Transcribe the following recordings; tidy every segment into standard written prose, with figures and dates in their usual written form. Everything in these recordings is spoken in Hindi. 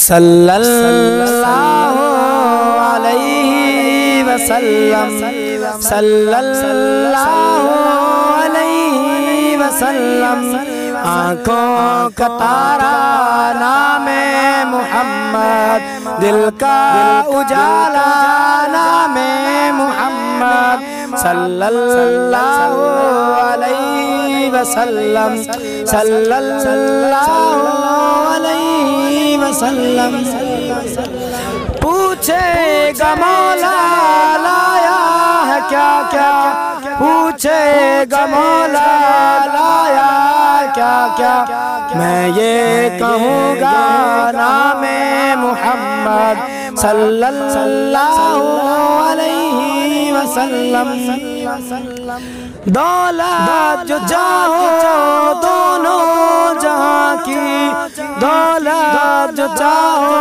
सल्लल्लाहु अलैहि वसल्लम, सल्लल्लाहु अलैहि वसल्लम। आँखों का तारा नामे मुहम्मद, दिल का उजाला नामे मुहम्मद, सल्लल्लाहु अलैहि वसल्लम, सल्लल्लाहु अलैहि वसल्लम। पूछेगा मौला लाया है क्या क्या, पूछेगा मौला लाया क्या क्या, मैं ये कहूँगा नामे मुहम्मद, सल्लल्लाहु अलैहि वसल्लम। दौलत जो चाहो दोनों जहाँ की, दौलत जो चाहो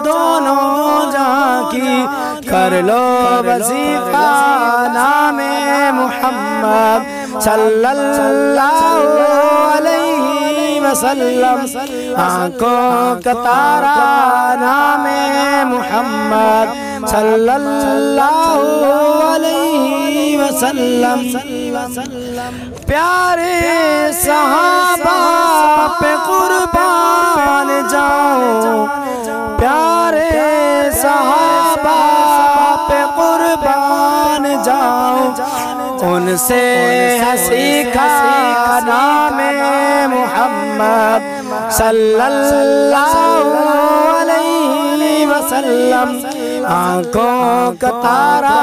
दोनों जहाँ की, कर लो वजीफा नामे मुहम्मद, सल्लल्लाहु अलैहि वसल्लम। आँखों का तारा नामे मुहम्मद, सल्लल्लाहु अलैहि वसल्लम। प्यारे सहाबा पे कुर्बान जाओ, प्यारे सहाबा पे कुर्बान जाओ, उनसे सीखा नामे मुहम्मद, सल्लल्लाहु अलैहि वसल्लम। आँखों का तारा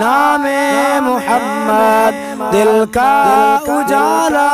नामे मुहम्मद, दिल का उजाला।